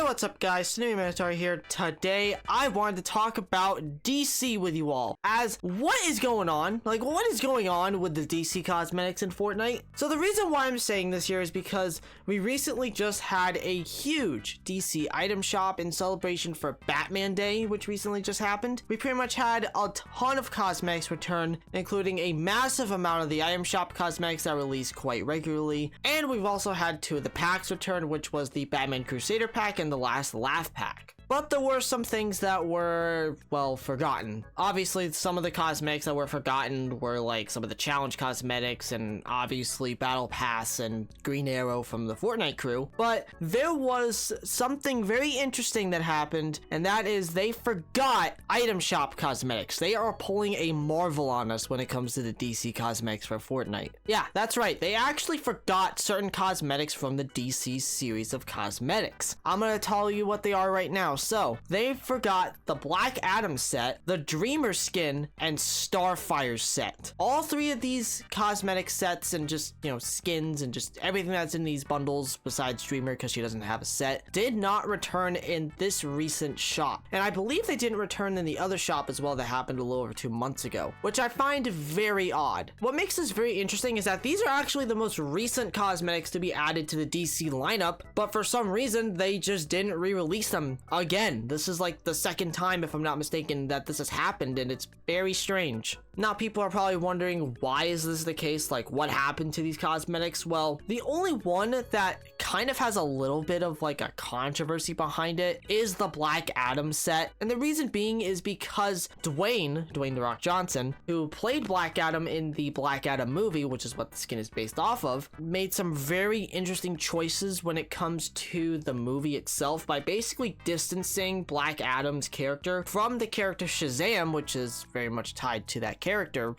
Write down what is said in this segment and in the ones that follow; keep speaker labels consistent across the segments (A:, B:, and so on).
A: what's up guys, Snowy Minotaur here. Today I wanted to talk about DC with you all. As what is going on? Like, what is going on with the DC cosmetics in Fortnite? So the reason why I'm saying this here is because we recently just had a huge DC item shop in celebration for Batman Day, which recently just happened. We pretty much had a ton of cosmetics return, including a massive amount of the item shop cosmetics that release quite regularly. And we've also had two of the packs return, which was the Batman Crusader pack and the last Laugh pack. But there were some things that were, well, forgotten. Obviously, some of the cosmetics that were forgotten were like some of the challenge cosmetics and obviously Battle Pass and Green Arrow from the Fortnite crew. But there was something very interesting that happened, and that is they forgot item shop cosmetics. They are pulling a Marvel on us when it comes to the DC cosmetics for Fortnite. Yeah, that's right. They actually forgot certain cosmetics from the DC series of cosmetics. I'm gonna tell you what they are right now. So, they forgot the Black Adam set, the Dreamer skin, and Starfire set. All three of these cosmetic sets and just, skins and just everything that's in these bundles besides Dreamer because she doesn't have a set, did not return in this recent shop. And I believe they didn't return in the other shop as well that happened a little over 2 months ago, which I find very odd. What makes this very interesting is that these are actually the most recent cosmetics to be added to the DC lineup, but for some reason, they just didn't re-release them again. This is like the second time, if I'm not mistaken, that this has happened, and it's very strange. Now, people are probably wondering, why is this the case? Like, what happened to these cosmetics? Well, the only one that kind of has a little bit of like a controversy behind it is the Black Adam set. And the reason being is because Dwayne The Rock Johnson, who played Black Adam in the Black Adam movie, which is what the skin is based off of, made some very interesting choices when it comes to the movie itself by basically distancing Black Adam's character from the character Shazam, which is very much tied to that character.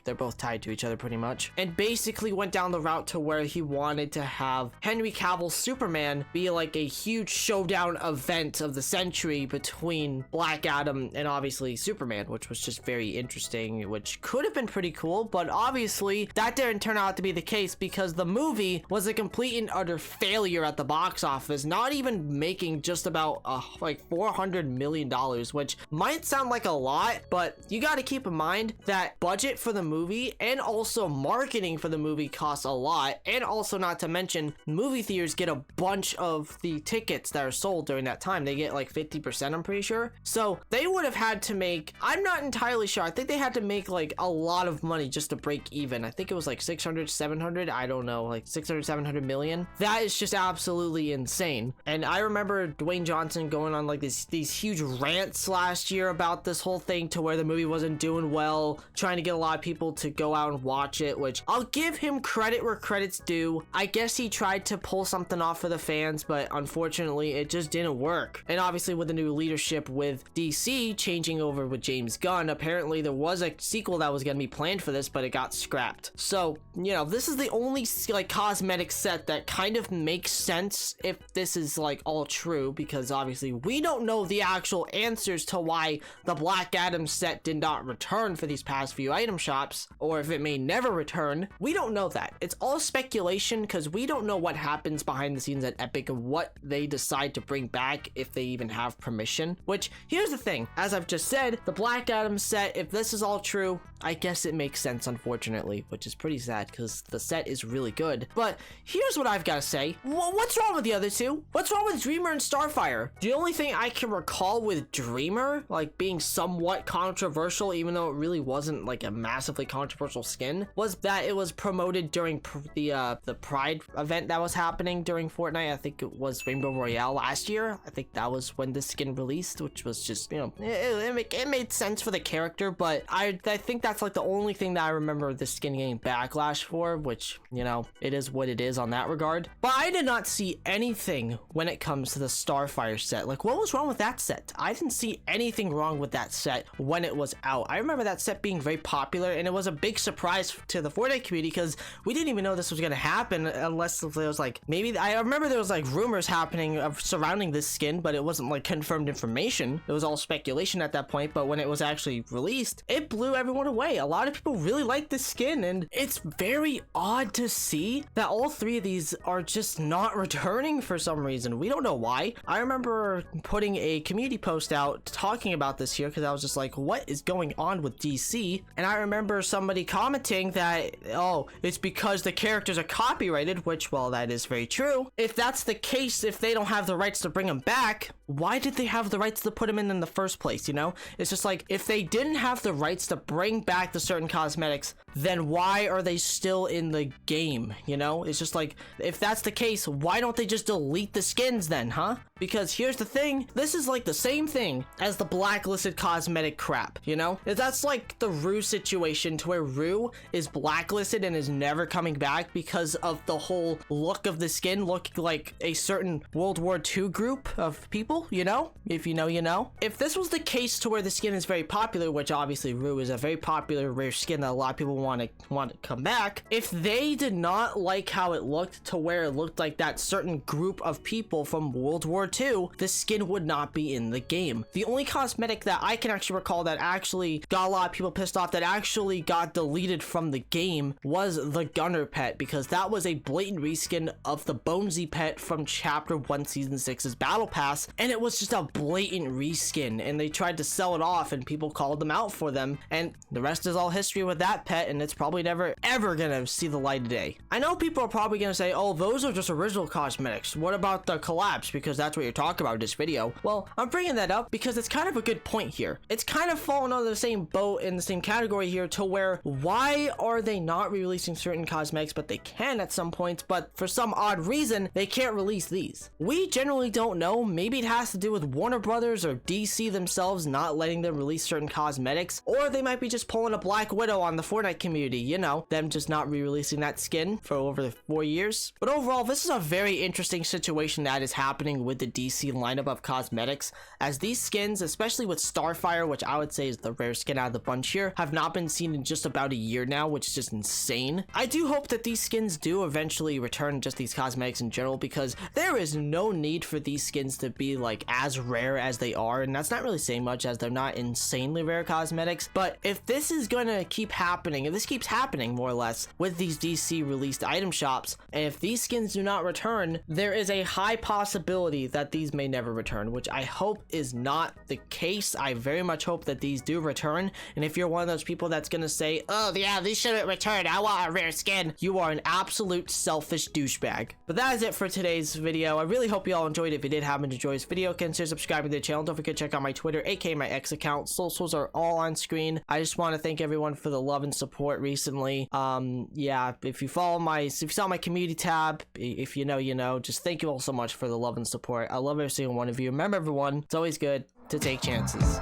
A: They're both tied to each other pretty much, and basically went down the route to where he wanted to have Henry Cavill's Superman be like a huge showdown event of the century between Black Adam and obviously Superman, which was just very interesting, which could have been pretty cool, but obviously that didn't turn out to be the case because the movie was a complete and utter failure at the box office, not even making just about like $400 million, which might sound like a lot, but you got to keep in mind that budget for the movie and also marketing for the movie costs a lot, and also not to mention movie theaters get a bunch of the tickets that are sold during that time. They get like 50%, I'm pretty sure. So they would have had to make, I'm not entirely sure, I think they had to make like a lot of money just to break even. I think it was like 600, 700, I don't know, like 600, 700 million. That is just absolutely insane. And I remember Dwayne Johnson going on like these huge rants last year about this whole thing to where the movie wasn't doing well, trying to get a lot of people to go out and watch it, which I'll give him credit where credit's due. I guess he tried to pull something off for the fans, but unfortunately it just didn't work. And obviously with the new leadership with DC changing over with James Gunn, apparently there was a sequel that was going to be planned for this, but it got scrapped. So, this is the only like cosmetic set that kind of makes sense if this is like all true, because obviously we don't know the actual answers to why the Black Adam set did not return for these past few item shops, or if it may never return. We don't know that. It's all speculation because we don't know what happens behind the scenes at Epic and what they decide to bring back, if they even have permission. Which, here's the thing, as I've just said, the Black Adam set, if this is all true, I guess it makes sense, unfortunately, which is pretty sad because the set is really good. But here's what I've got to say. What's wrong with the other two? What's wrong with Dreamer and Starfire? The only thing I can recall with Dreamer, like being somewhat controversial, even though it really wasn't like a massively controversial skin, was that it was promoted during the Pride event that was happening during Fortnite. I think it was Rainbow Royale last year. I think that was when this skin released, which was just, it made sense for the character, but I think that's like the only thing that I remember this skin getting backlash for, which, it is what it is on that regard. But I did not see anything when it comes to the Starfire set. Like, what was wrong with that set? I didn't see anything wrong with that set when it was out. I remember that set being very popular, and it was a big surprise to the Fortnite community because we didn't even know this was going to happen unless there was like, maybe I remember there was like rumors happening surrounding this skin, but it wasn't like confirmed information. It was all speculation at that point, but when it was actually released, it blew everyone away. A lot of people really like this skin, and it's very odd to see that all three of these are just not returning for some reason. We don't know why. I remember putting a community post out talking about this here because I was just like, what is going on with DC? And I remember somebody commenting that, oh, it's because the characters are copyrighted, which, well, that is very true. If that's the case, if they don't have the rights to bring them back, why did they have the rights to put them in the first place, you know? It's just like, if they didn't have the rights to bring back the certain cosmetics, then why are they still in the game, you know? It's just like, if that's the case, why don't they just delete the skins then, huh? Because here's the thing, this is like the same thing as the blacklisted cosmetic crap, you know? That's like the Rue situation, to where Rue is blacklisted and is never coming back because of the whole look of the skin looking like a certain World War II group of people, you know? If you know, you know. If this was the case to where the skin is very popular, which obviously Rue is a very popular rare skin that a lot of people want to come back, if they did not like how it looked to where it looked like that certain group of people from World War II, the skin would not be in the game. The only cosmetic that I can actually recall that actually got a lot of people pissed off, that actually got deleted from the game, was the Gunner pet, because that was a blatant reskin of the Bonesy pet from Chapter 1 Season 6's Battle Pass, and it was just a blatant reskin, and they tried to sell it off and people called them out for them, and the rest is all history with that pet, and it's probably never ever gonna see the light of day. I know people are probably gonna say, oh, those are just original cosmetics. What about the collabs? Because that's what you're talking about in this video. Well, I'm bringing that up because it's kind of a good point here. It's kind of falling under the same boat in the same category here, to where why are they not re-releasing certain cosmetics, but they can at some points, but for some odd reason they can't release these? We generally don't know. Maybe it has to do with Warner Brothers or DC themselves not letting them release certain cosmetics, or they might be just pulling a Black Widow on the Fortnite community, you know, them just not re-releasing that skin for over 4 years. But overall, this is a very interesting situation that is happening with the DC lineup of cosmetics, as these skins, especially with Starfire, which I would say is the rare skin out of the bunch here, have not been seen in just about a year now, which is just insane. I do hope that these skins do eventually return, just these cosmetics in general, because there is no need for these skins to be like as rare as they are, and that's not really saying much as they're not insanely rare cosmetics. But if this is gonna keep happening, if this keeps happening more or less with these DC released item shops, and if these skins do not return, there is a high possibility that these may never return, which I hope is not the case. I very much hope that these do return, and if you're one of those people that's gonna say, oh yeah, these shouldn't return, I want a rare skin, you are an absolute selfish douchebag. But that is it for today's video. I really hope you all enjoyed it. If you did happen to enjoy this video, consider subscribing to the channel. Don't forget to check out my Twitter, aka my X account. Socials are all on screen. I just want to thank everyone for the love and support recently. Yeah, if you saw my community tab, if you know, you know, just thank you all so much for the love and support. I love every single one of you. Remember, everyone, it's always good to take chances.